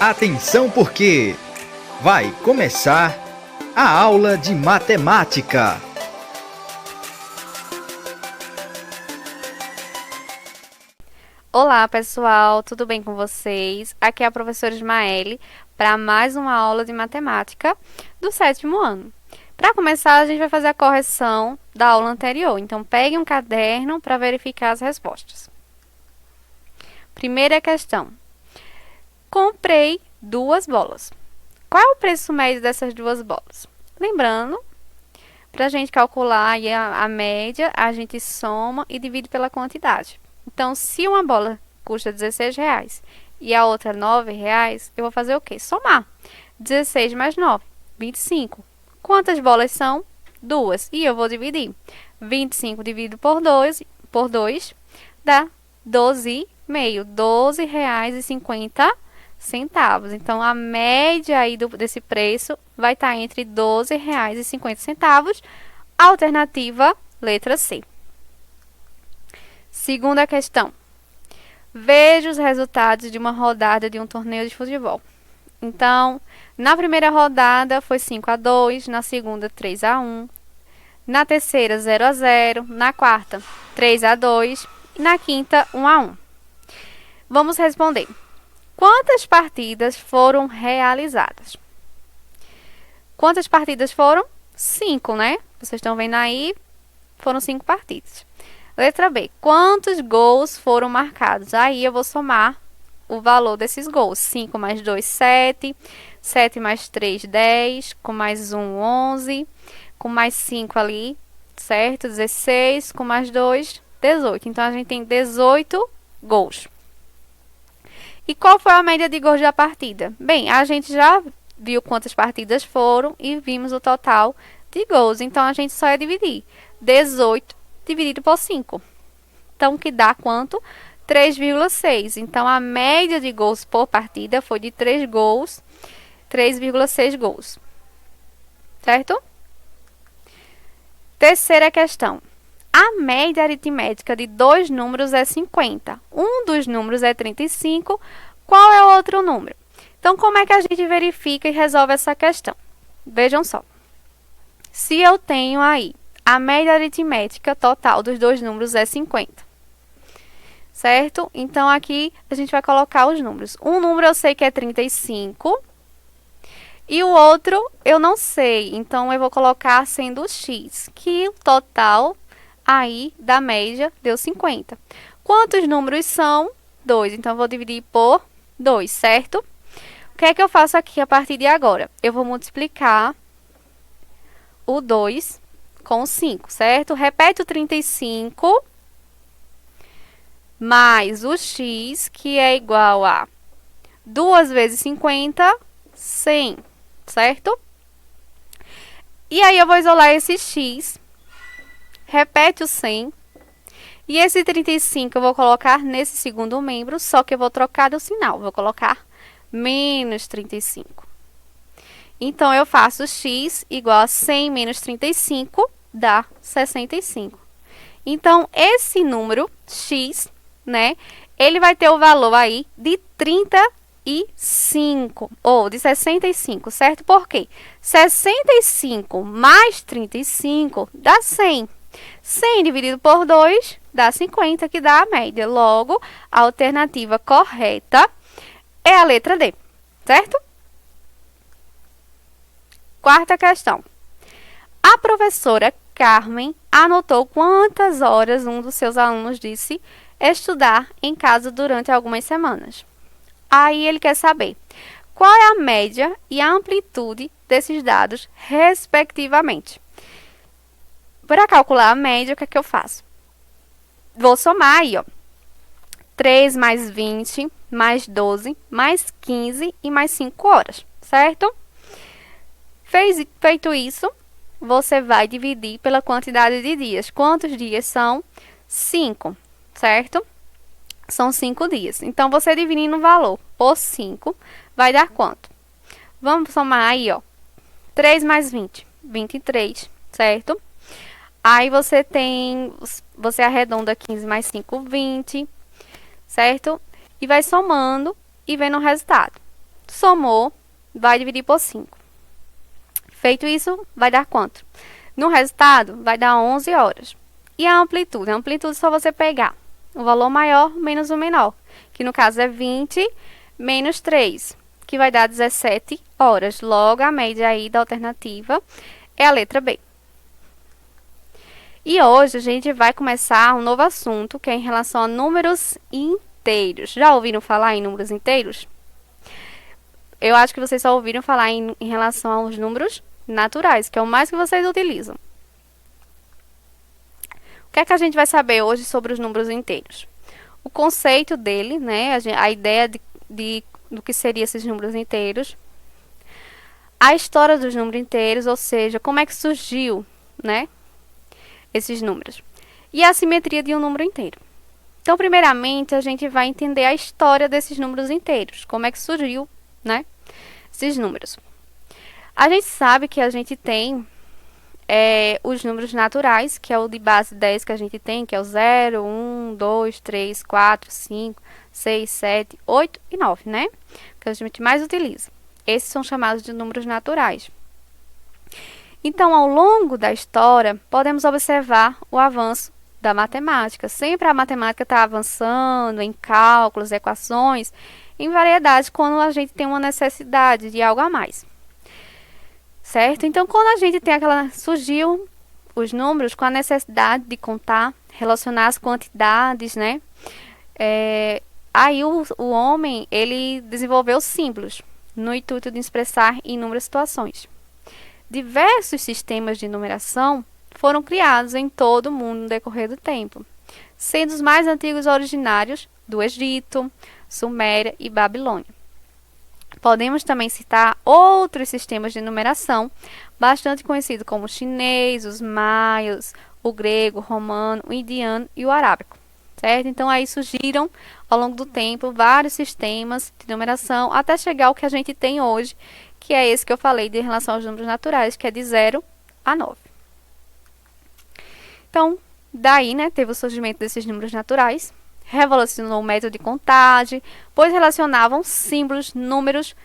Atenção porque vai começar a aula de matemática. Olá pessoal, tudo bem com vocês? Aqui é a professora Ismaele para mais uma aula de matemática do 7º ano. Para começar, a gente vai fazer a correção da aula anterior, então pegue um caderno para verificar as respostas. Primeira questão. Comprei 2 bolas. Qual é o preço médio dessas 2 bolas? Lembrando, para a gente calcular aí a média, a gente soma e divide pela quantidade. Então, se uma bola custa R$16 e a outra R$9, eu vou fazer o quê? Somar. 16 mais 9, 25. Quantas bolas são? 2. E eu vou dividir. 25 dividido por 2 dá 12,5. R$12,50. Então, a média aí desse preço vai estar entre R$12,50. Alternativa, letra C. Segunda questão. Veja os resultados de uma rodada de um torneio de futebol. Então, na primeira rodada foi 5-2, na segunda 3-1, na terceira 0-0, na quarta 3-2 e na quinta 1-1. Vamos responder. Quantas partidas foram realizadas? Quantas partidas foram? 5, né? Vocês estão vendo aí, foram 5 partidas. Letra B. Quantos gols foram marcados? Aí eu vou somar o valor desses gols. 5 mais 2, 7. 7 mais 3, 10. Com mais 1, 11. Com mais 5 ali, certo? 16. Com mais 2, 18. Então, a gente tem 18 gols. E qual foi a média de gols da partida? Bem, a gente já viu quantas partidas foram e vimos o total de gols. Então, a gente só é dividir 18 dividido por 5. Então, que dá quanto? 3,6. Então, a média de gols por partida foi de 3 gols, 3,6 gols. Certo? Terceira questão. A média aritmética de 2 números é 50. Um dos números é 35. Qual é o outro número? Então, como é que a gente verifica e resolve essa questão? Vejam só. Se eu tenho aí a média aritmética total dos 2 números é 50. Certo? Então, aqui a gente vai colocar os números. Um número eu sei que é 35. E o outro eu não sei. Então, eu vou colocar sendo o x, que o total aí da média deu 50. Quantos números são? 2. Então, eu vou dividir por 2, certo? O que é que eu faço aqui a partir de agora? Eu vou multiplicar o 2 com 5, certo? Repete o 35 mais o x, que é igual a 2 vezes 50, 100, certo? E aí, eu vou isolar esse x, repete o 100, e esse 35 eu vou colocar nesse segundo membro, só que eu vou trocar o sinal, vou colocar menos 35. Então, eu faço x igual a 100 menos 35, dá 65. Então, esse número, x, né, ele vai ter o valor aí de 35, ou de 65, certo? Por quê? 65 mais 35 dá 100. 100 dividido por 2 dá 50, que dá a média. Logo, a alternativa correta é a letra D, certo? Quarta questão. A professora Carmen anotou quantas horas um dos seus alunos disse estudar em casa durante algumas semanas. Aí ele quer saber qual é a média e a amplitude desses dados, respectivamente. Para calcular a média, o que é que eu faço? Vou somar aí, ó. 3 mais 20, mais 12, mais 15 e mais 5 horas, certo? Feito isso, você vai dividir pela quantidade de dias. Quantos dias são? 5, certo? São 5 dias. Então, você dividindo o valor por 5, vai dar quanto? Vamos somar aí, ó. 3 mais 20, 23, certo? Aí, você arredonda 15 mais 5, 20, certo? E vai somando e vendo o resultado. somou, vai dividir por 5. Feito isso, vai dar quanto? No resultado, vai dar 11 horas. E a amplitude? A amplitude é só você pegar o valor maior menos o menor, que no caso é 20 menos 3, que vai dar 17 horas. Logo, a média aí da alternativa é a letra B. E hoje a gente vai começar um novo assunto, que é em relação a números inteiros. Já ouviram falar em números inteiros? Eu acho que vocês só ouviram falar em relação aos números naturais, que é o mais que vocês utilizam. O que é que a gente vai saber hoje sobre os números inteiros? O conceito dele, né, a ideia do que seriam esses números inteiros. A história dos números inteiros, ou seja, como é que surgiu, né, esses números. E a simetria de um número inteiro. Então, primeiramente, a gente vai entender a história desses números inteiros. Como é que surgiu, né, esses números. A gente sabe que a gente tem os números naturais, que é o de base 10 que a gente tem, que é o 0, 1, 2, 3, 4, 5, 6, 7, 8 e 9, né? Que a gente mais utiliza. Esses são chamados de números naturais. Então, ao longo da história, podemos observar o avanço da matemática. Sempre a matemática está avançando em cálculos, equações, em variedades, quando a gente tem uma necessidade de algo a mais. Certo? Então, quando a gente tem surgiu os números com a necessidade de contar, relacionar as quantidades, né? Aí o homem, ele desenvolveu símbolos, no intuito de expressar inúmeras situações. Diversos sistemas de numeração foram criados em todo o mundo no decorrer do tempo, sendo os mais antigos originários do Egito, Suméria e Babilônia. Podemos também citar outros sistemas de numeração bastante conhecidos como o chinês, os maias, o grego, o romano, o indiano e o arábico. Certo? Então, aí surgiram, ao longo do tempo, vários sistemas de numeração, até chegar ao que a gente tem hoje, que é esse que eu falei de relação aos números naturais, que é de 0 a 9. Então, daí, né, teve o surgimento desses números naturais, revolucionou o método de contagem, pois relacionavam símbolos, números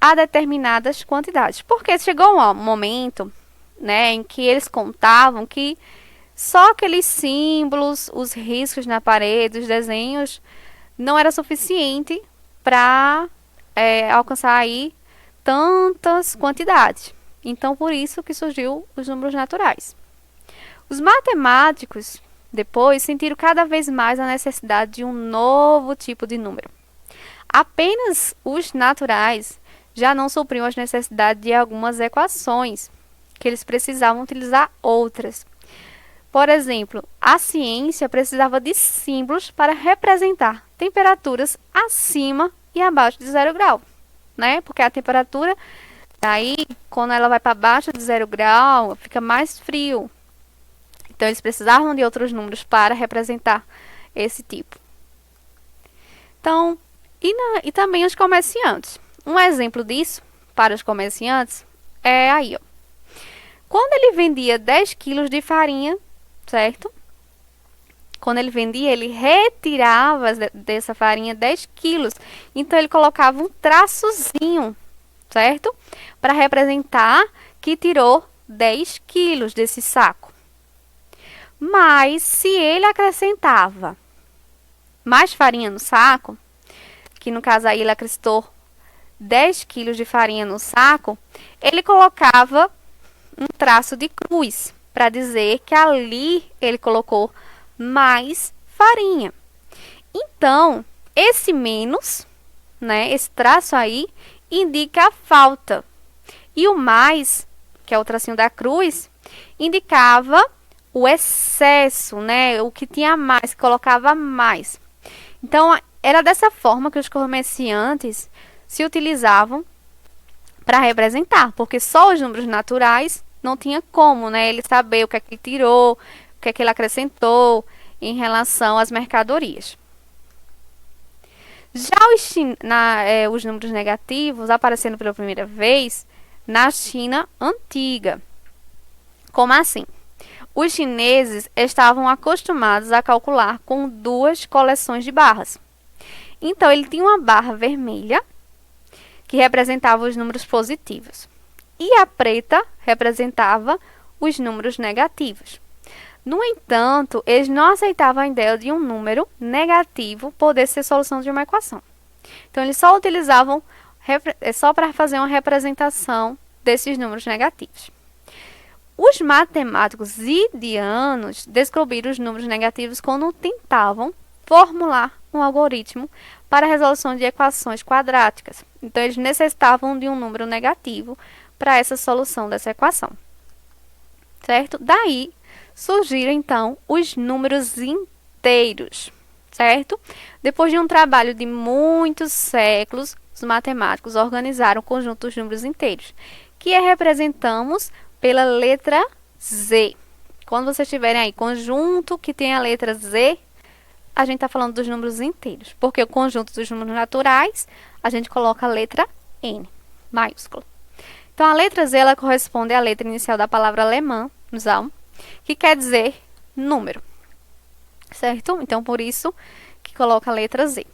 a determinadas quantidades. Porque chegou um momento, né, em que eles contavam que só aqueles símbolos, os riscos na parede, os desenhos, não era suficiente para alcançar aí tantas quantidades. Então, por isso que surgiu os números naturais. Os matemáticos, depois, sentiram cada vez mais a necessidade de um novo tipo de número. Apenas os naturais já não supriam as necessidades de algumas equações, que eles precisavam utilizar outras. Por exemplo, a ciência precisava de símbolos para representar temperaturas acima e abaixo de 0 grau, né? Porque a temperatura, daí, quando ela vai para baixo de 0 grau, fica mais frio. Então, eles precisavam de outros números para representar esse tipo. Então, e também os comerciantes. Um exemplo disso, para os comerciantes, é aí, ó. Quando ele vendia 10 quilos de farinha, certo? Quando ele vendia, ele retirava dessa farinha 10 quilos. Então, ele colocava um traçozinho, certo? Para representar que tirou 10 quilos desse saco. Mas, se ele acrescentava mais farinha no saco, que no caso aí ele acrescentou 10 quilos de farinha no saco, ele colocava um traço de cruz, para dizer que ali ele colocou mais farinha. Então, esse menos, né, esse traço aí, indica a falta. E o mais, que é o tracinho da cruz, indicava o excesso, né, o que tinha mais, que colocava mais. Então, era dessa forma que os comerciantes se utilizavam para representar, porque só os números naturais não tinha como, né, ele saber o que é que ele tirou, o que é que ele acrescentou em relação às mercadorias. Já os números negativos aparecendo pela primeira vez na China antiga. Como assim? Os chineses estavam acostumados a calcular com 2 coleções de barras. Então, ele tinha uma barra vermelha, que representava os números positivos. E a preta representava os números negativos. No entanto, eles não aceitavam a ideia de um número negativo poder ser solução de uma equação. Então, eles só utilizavam só para fazer uma representação desses números negativos. Os matemáticos indianos descobriram os números negativos quando tentavam formular um algoritmo para a resolução de equações quadráticas. Então, eles necessitavam de um número negativo para essa solução dessa equação. Certo? Daí surgiram, então, os números inteiros. Certo? Depois de um trabalho de muitos séculos, os matemáticos organizaram o conjunto dos números inteiros, que representamos pela letra Z. Quando vocês tiverem aí conjunto que tem a letra Z, a gente está falando dos números inteiros. Porque o conjunto dos números naturais, a gente coloca a letra N, maiúscula. Então, a letra Z, ela corresponde à letra inicial da palavra alemã, Zaum, que quer dizer número. Certo? Então, por isso que coloca a letra Z.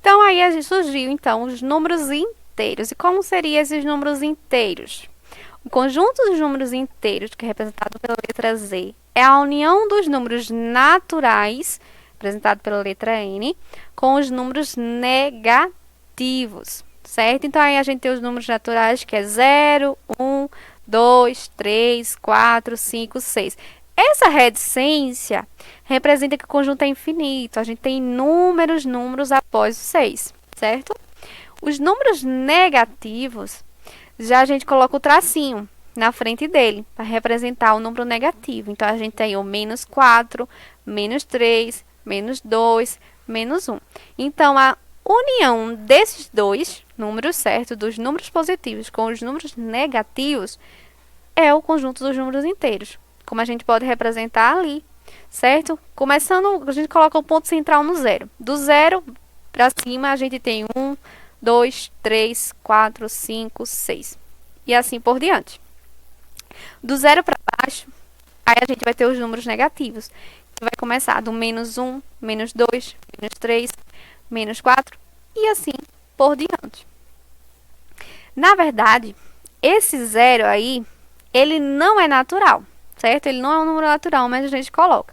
Então, aí surgiu, então, os números inteiros. E como seriam esses números inteiros? O conjunto dos números inteiros, que é representado pela letra Z, é a união dos números naturais, representado pela letra N, com os números negativos, certo? Então, aí a gente tem os números naturais, que é 0, 1, 2, 3, 4, 5, 6. Essa reticência representa que o conjunto é infinito. A gente tem inúmeros números após o 6, certo? Os números negativos, já a gente coloca o tracinho na frente dele, para representar o número negativo. Então, a gente tem o menos 4, menos 3, menos 2, menos 1. Então, a união desses dois números, certo? Dos números positivos com os números negativos, é o conjunto dos números inteiros. Como a gente pode representar ali, certo? Começando, a gente coloca o ponto central no 0. Do 0 para cima, a gente tem 1, 2, 3, 4, 5, 6. E assim por diante. Do 0 para baixo, aí a gente vai ter os números negativos. Que vai começar do menos 1, menos 2, menos 3, menos 4 e assim por diante. Na verdade, esse 0 aí, ele não é natural, certo? Ele não é um número natural, mas a gente coloca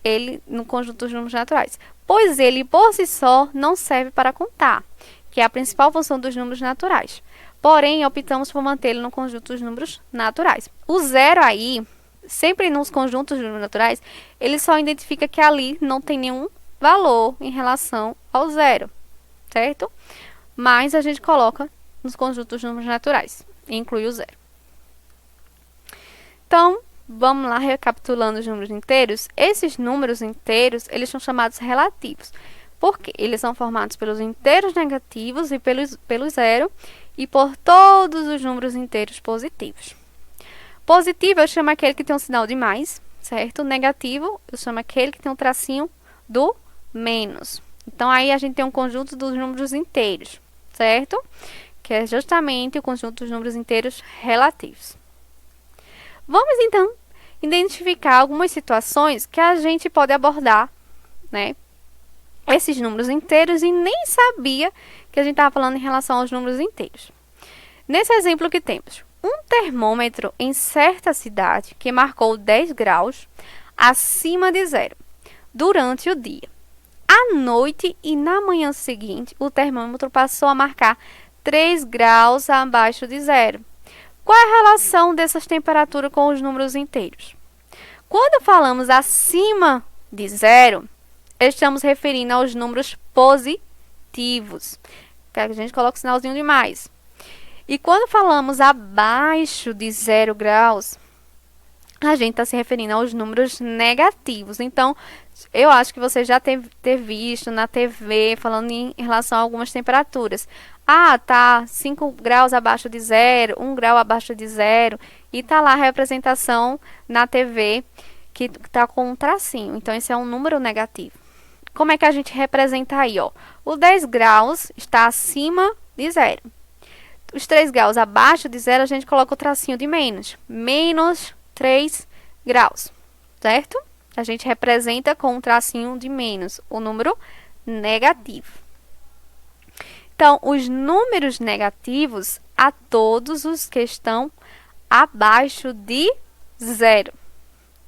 ele no conjunto dos números naturais. Pois ele, por si só, não serve para contar, que é a principal função dos números naturais. Porém, optamos por mantê-lo no conjunto dos números naturais. O 0 aí, sempre nos conjuntos dos números naturais, ele só identifica que ali não tem nenhum valor em relação ao 0, certo? Mas a gente coloca nos conjuntos dos números naturais, e inclui o 0. Então, vamos lá recapitulando os números inteiros. Esses números inteiros, eles são chamados relativos. Por quê? Eles são formados pelos inteiros negativos e pelo 0 e por todos os números inteiros positivos. Positivo eu chamo aquele que tem um sinal de mais, certo? Negativo eu chamo aquele que tem um tracinho do menos. Então, aí a gente tem um conjunto dos números inteiros, certo? Que é justamente o conjunto dos números inteiros relativos. Vamos, então, identificar algumas situações que a gente pode abordar, né? Esses números inteiros e nem sabia que a gente estava falando em relação aos números inteiros. Nesse exemplo que temos, um termômetro em certa cidade que marcou 10 graus acima de 0 durante o dia. À noite e na manhã seguinte, o termômetro passou a marcar 3 graus abaixo de 0. Qual é a relação dessas temperaturas com os números inteiros? Quando falamos acima de 0, estamos referindo aos números positivos. Que a gente coloca o sinalzinho de mais. E quando falamos abaixo de 0 graus, a gente está se referindo aos números negativos. Então, eu acho que você já ter visto na TV falando em relação a algumas temperaturas. Ah, tá 5 graus abaixo de 0, 1 grau abaixo de 0. E tá lá a representação na TV que tá com um tracinho. Então, esse é um número negativo. Como é que a gente representa aí, ó? O 10 graus está acima de 0. Os 3 graus abaixo de 0, a gente coloca o tracinho de menos. Menos 3 graus, certo? A gente representa com um tracinho de menos o número negativo. Então, os números negativos a todos os que estão abaixo de zero.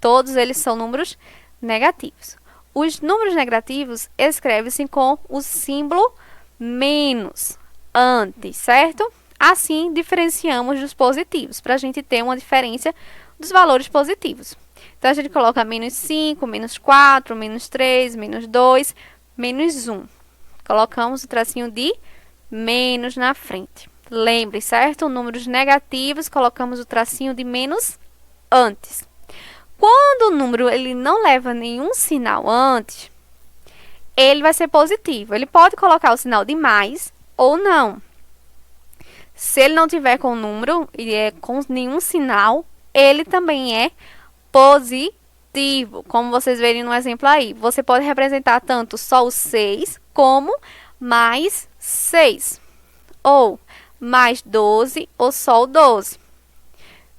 Todos eles são números negativos. Os números negativos escrevem-se com o símbolo menos antes, certo? Assim, diferenciamos dos positivos, para a gente ter uma diferença dos valores positivos. Então, a gente coloca menos 5, menos 4, menos 3, menos 2, menos 1. Colocamos o tracinho de menos na frente. Lembre, certo? Números negativos, colocamos o tracinho de menos antes. Quando o número ele não leva nenhum sinal antes, ele vai ser positivo. Ele pode colocar o sinal de mais ou não. Se ele não tiver com número e com nenhum sinal, ele também é positivo. Como vocês verem no exemplo aí, você pode representar tanto só o 6 como mais 6. Ou mais 12 ou só o 12.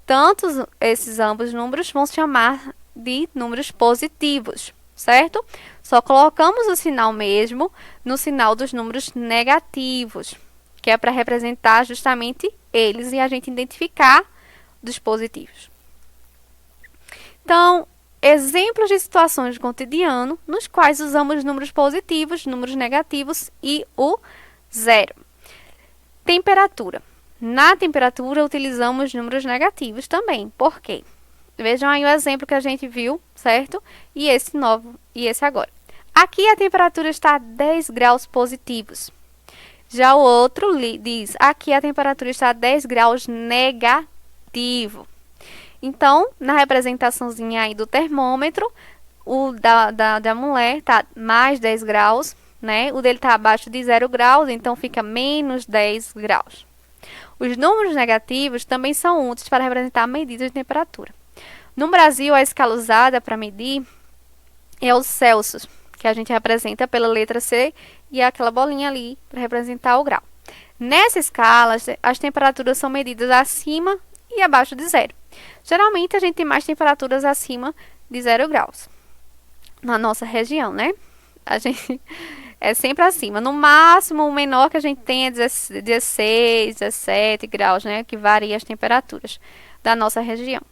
Tanto esses ambos números vão se chamar de números positivos, certo? Só colocamos o sinal mesmo no sinal dos números negativos, que é para representar justamente eles e a gente identificar dos positivos. Então, exemplos de situações do cotidiano nos quais usamos números positivos, números negativos e o zero. Temperatura. Na temperatura, utilizamos números negativos também. Por quê? Vejam aí o exemplo que a gente viu, certo? E esse novo, e esse agora. Aqui a temperatura está a 10 graus positivos. Já o outro diz, aqui a temperatura está a 10 graus negativo. Então, na representaçãozinha aí do termômetro, o da mulher está mais 10 graus, né? O dele está abaixo de 0 graus, então fica menos 10 graus. Os números negativos também são úteis para representar medidas de temperatura. No Brasil, a escala usada para medir é o Celsius, que a gente representa pela letra C e aquela bolinha ali para representar o grau. Nessa escala, as temperaturas são medidas acima e abaixo de zero. Geralmente, a gente tem mais temperaturas acima de 0 graus na nossa região, né? A gente é sempre acima. No máximo, o menor que a gente tem é 16, 17 graus, né? Que varia as temperaturas da nossa região.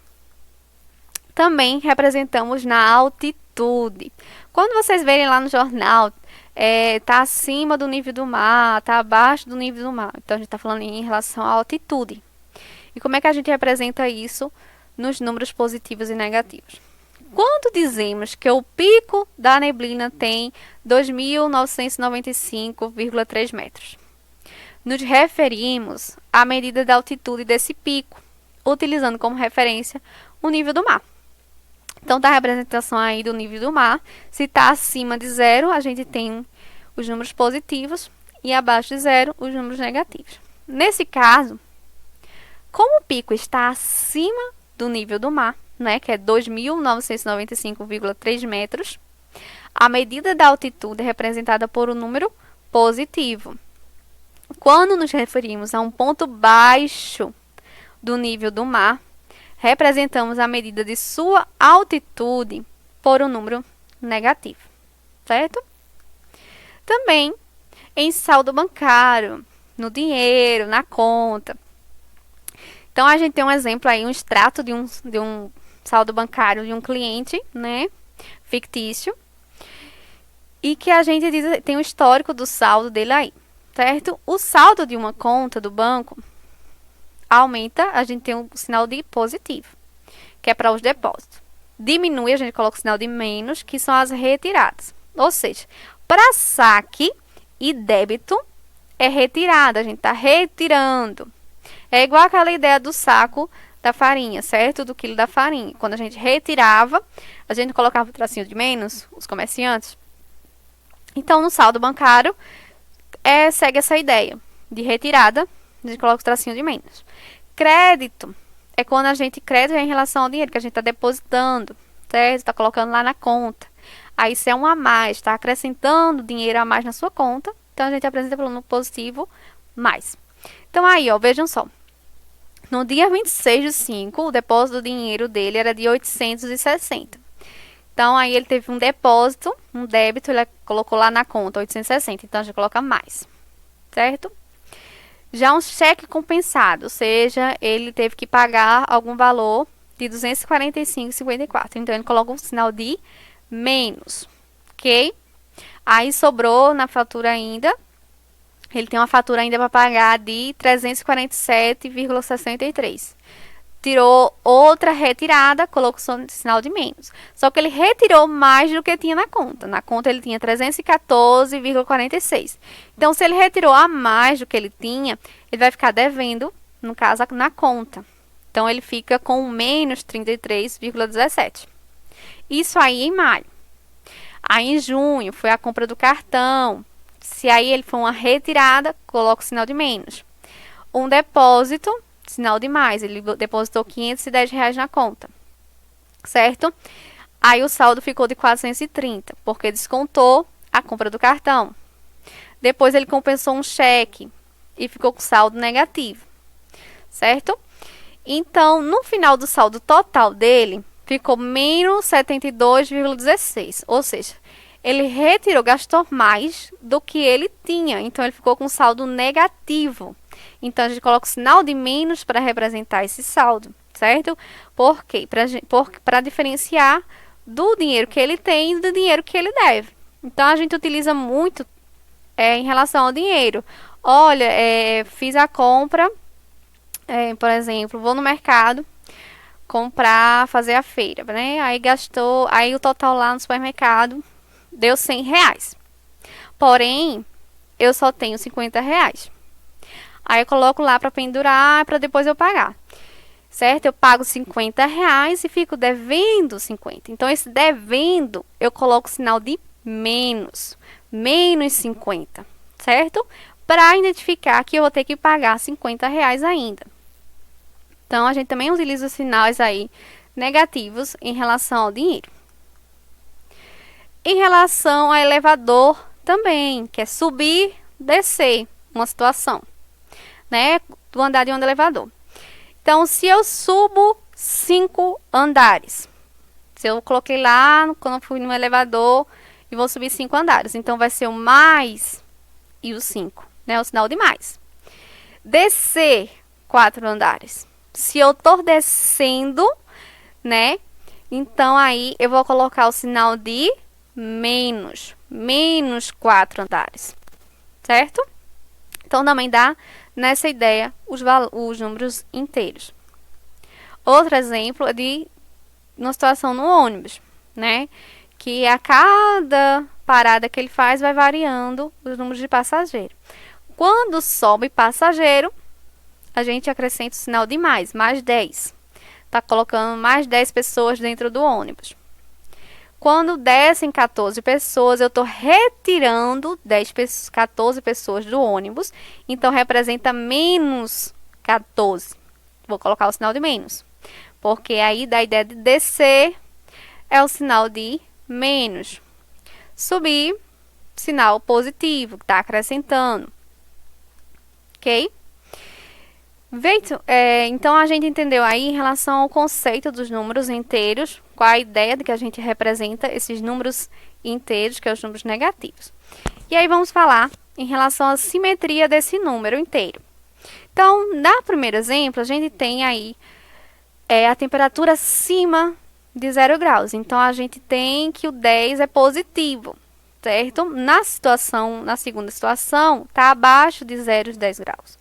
Também representamos na altitude. Quando vocês verem lá no jornal, está acima do nível do mar, está abaixo do nível do mar. Então, a gente está falando em relação à altitude. E como é que a gente representa isso nos números positivos e negativos? Quando dizemos que o pico da neblina tem 2.995,3 metros, nos referimos à medida da altitude desse pico, utilizando como referência o nível do mar. Então, tá a representação aí do nível do mar. Se está acima de zero, a gente tem os números positivos e abaixo de zero, os números negativos. Nesse caso, como o pico está acima do nível do mar, né, que é 2.995,3 metros, a medida da altitude é representada por um número positivo. Quando nos referimos a um ponto baixo do nível do mar, representamos a medida de sua altitude por um número negativo, certo? Também em saldo bancário, no dinheiro, na conta. Então, a gente tem um exemplo aí, um extrato de um saldo bancário de um cliente, né, fictício, e que a gente tem o histórico do saldo dele aí, certo? O saldo de uma conta do banco aumenta, a gente tem um sinal de positivo, que é para os depósitos. Diminui, a gente coloca o sinal de menos, que são as retiradas. Ou seja, para saque e débito é retirada, a gente está retirando. É igual aquela ideia do saco da farinha, certo? Do quilo da farinha. Quando a gente retirava, a gente colocava o tracinho de menos, os comerciantes. Então, no saldo bancário, segue essa ideia de retirada, a gente coloca o tracinho de menos. Crédito é quando crédito é em relação ao dinheiro que a gente está depositando, certo? Está colocando lá na conta. Aí isso é um a mais, está acrescentando dinheiro a mais na sua conta. Então, a gente apresenta pelo número positivo mais. Então, aí, ó, vejam só. No dia 26/5, o depósito do dinheiro dele era de 860. Então, aí ele teve um depósito, um débito, ele colocou lá na conta 860. Então, a gente coloca mais, certo? Já um cheque compensado, ou seja, ele teve que pagar algum valor de 245,54. Então, ele coloca um sinal de menos, ok? Aí, sobrou na fatura ainda, ele tem uma fatura ainda para pagar de 347,63. Tirou outra retirada, colocou o sinal de menos. Só que ele retirou mais do que tinha na conta. Na conta ele tinha 314,46. Então, se ele retirou a mais do que ele tinha, ele vai ficar devendo, no caso, na conta. Então, ele fica com menos 33,17. Isso aí em maio. Aí, em junho, foi a compra do cartão. Se aí ele for uma retirada, coloca o sinal de menos. Um depósito, sinal de mais, ele depositou R$ 510 na conta, certo? Aí o saldo ficou de 430, porque descontou a compra do cartão. Depois ele compensou um cheque e ficou com saldo negativo, certo? Então, no final do saldo total dele, ficou menos 72,16, ou seja, ele retirou, gastou mais do que ele tinha, então ele ficou com saldo negativo. Então, a gente coloca o sinal de menos para representar esse saldo, certo? Por quê? Para diferenciar do dinheiro que ele tem e do dinheiro que ele deve. Então, a gente utiliza muito em relação ao dinheiro. Olha, fiz a compra, por exemplo, vou no mercado comprar, fazer a feira, né? Aí gastou, aí o total lá no supermercado deu R$ 100. Porém, eu só tenho R$ 50. Aí eu coloco lá para pendurar, para depois eu pagar. Certo? Eu pago R$ 50 e fico devendo 50. Então, esse devendo, eu coloco o sinal de menos. Menos 50. Certo? Para identificar que eu vou ter que pagar R$ 50 ainda. Então, a gente também utiliza os sinais aí negativos em relação ao dinheiro. Em relação ao elevador também, que é subir, descer, uma situação, né, do andar de um elevador. Então, se eu subo 5 andares, se eu coloquei lá, quando eu fui no elevador, e vou subir 5 andares, então vai ser o mais e o 5, né, o sinal de mais. Descer 4 andares. Se eu tô descendo, né, então aí eu vou colocar o sinal de menos 4 andares, certo? Então, também dá nessa ideia os números inteiros. Outro exemplo é de uma situação no ônibus, né? Que a cada parada que ele faz vai variando os números de passageiro. Quando sobe passageiro, a gente acrescenta o sinal de mais 10. Tá colocando mais 10 pessoas dentro do ônibus. Quando descem 14 pessoas, eu estou retirando 14 pessoas do ônibus. Então, representa menos 14. Vou colocar o sinal de menos. Porque aí, da ideia de descer, é o sinal de menos. Subir, sinal positivo, que está acrescentando. Ok? Então, a gente entendeu aí em relação ao conceito dos números inteiros, qual a ideia de que a gente representa esses números inteiros, que são os números negativos. E aí vamos falar em relação à simetria desse número inteiro. Então, no primeiro exemplo, a gente tem aí a temperatura acima de 0 graus. Então, a gente tem que o 10 é positivo, certo? Na segunda situação, está abaixo de 0 e 10 graus.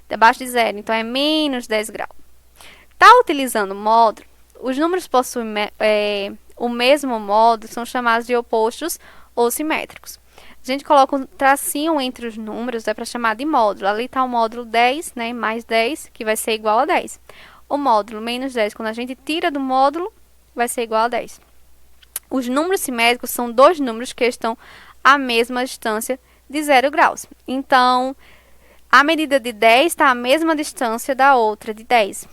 Abaixo de 0, então é menos 10 graus. Está utilizando o módulo, os números possuem o mesmo módulo, são chamados de opostos ou simétricos. A gente coloca um tracinho entre os números, para chamar de módulo. Ali está o módulo 10, né, mais 10, que vai ser igual a 10. O módulo menos 10, quando a gente tira do módulo, vai ser igual a 10. Os números simétricos são dois números que estão à mesma distância de 0 graus. Então, a medida de 10 está à mesma distância da outra de 10.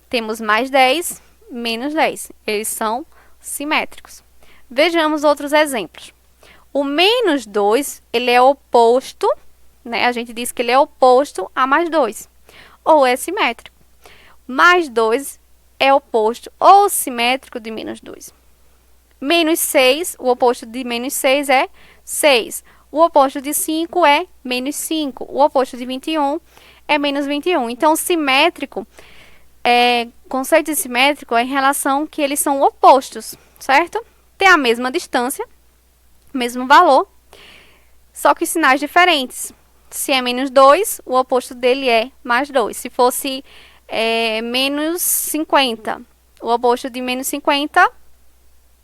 Temos mais 10, menos 10. Eles são simétricos. Vejamos outros exemplos. O menos 2, ele é oposto, né? A gente diz que ele é oposto a mais 2, ou é simétrico. Mais 2 é oposto ou simétrico de menos 2. Menos 6, o oposto de menos 6 é 6. O oposto de 5 é menos 5. O oposto de 21 é menos 21. Então, simétrico, conceito de simétrico é em relação que eles são opostos, certo? Tem a mesma distância, mesmo valor, só que sinais diferentes. Se é menos 2, o oposto dele é mais 2. Se fosse menos 50, o oposto de menos 50,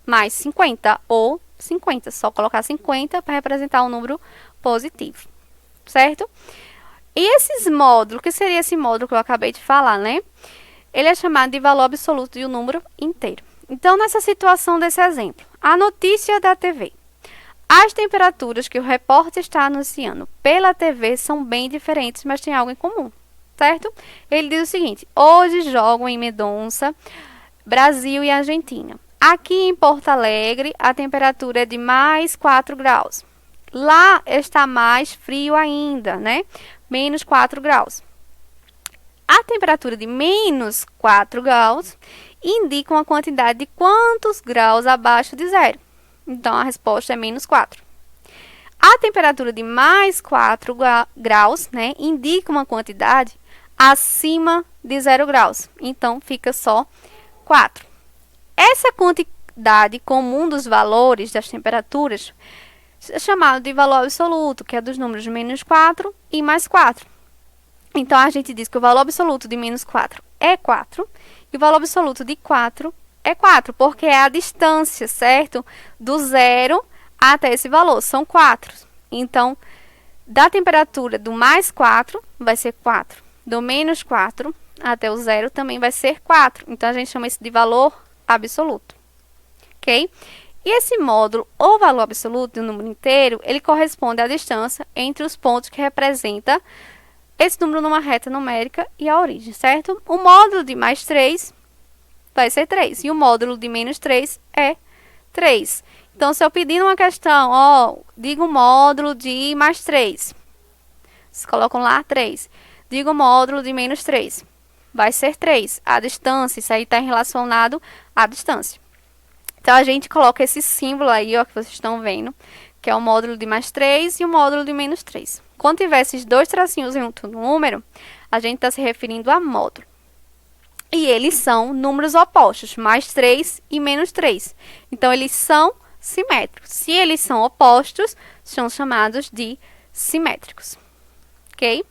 mais 50 ou 50. Só colocar 50 para representar um número positivo, certo? E esses módulos, o que seria esse módulo que eu acabei de falar, né? Ele é chamado de valor absoluto de um número inteiro. Então, nessa situação desse exemplo, a notícia da TV. As temperaturas que o repórter está anunciando pela TV são bem diferentes, mas tem algo em comum, certo? Ele diz o seguinte: hoje jogam em Mendonça, Brasil e Argentina. Aqui em Porto Alegre, a temperatura é de mais 4 graus. Lá está mais frio ainda, né? Menos 4 graus. A temperatura de menos 4 graus indica uma quantidade de quantos graus abaixo de zero. Então, a resposta é menos 4. A temperatura de mais 4 graus, né, indica uma quantidade acima de 0 graus. Então, fica só 4. Essa quantidade comum dos valores das temperaturas é chamada de valor absoluto, que é dos números menos 4 e mais 4. Então, a gente diz que o valor absoluto de menos 4 é 4 e o valor absoluto de 4 é 4, porque é a distância, certo? Do zero até esse valor, são 4. Então, da temperatura do mais 4 vai ser 4. Do menos 4 até o zero também vai ser 4. Então, a gente chama isso de valor absoluto, ok? E esse módulo, ou valor absoluto de um número inteiro, ele corresponde à distância entre os pontos que representa esse número numa reta numérica e a origem, certo? O módulo de mais 3 vai ser 3. E o módulo de menos 3 é 3. Então, se eu pedir uma questão, diga o módulo de mais 3. Vocês colocam lá 3. Diga o módulo de menos 3. Vai ser 3. A distância, isso aí está relacionado à distância. Então, a gente coloca esse símbolo aí, ó, que vocês estão vendo, que é o módulo de mais 3 e o módulo de menos 3. Quando tiver esses dois tracinhos junto no número, a gente está se referindo a módulo. E eles são números opostos, mais 3 e menos 3. Então, eles são simétricos. Se eles são opostos, são chamados de simétricos. Ok?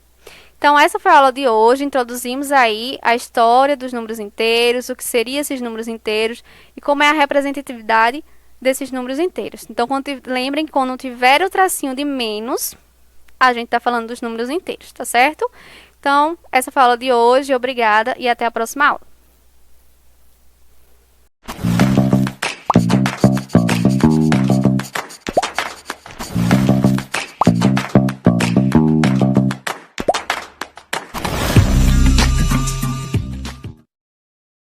Então, essa foi a aula de hoje. Introduzimos aí a história dos números inteiros, o que seriam esses números inteiros e como é a representatividade desses números inteiros. Então, lembrem que quando tiver o tracinho de menos, a gente está falando dos números inteiros, tá certo? Então, essa foi a aula de hoje. Obrigada e até a próxima aula.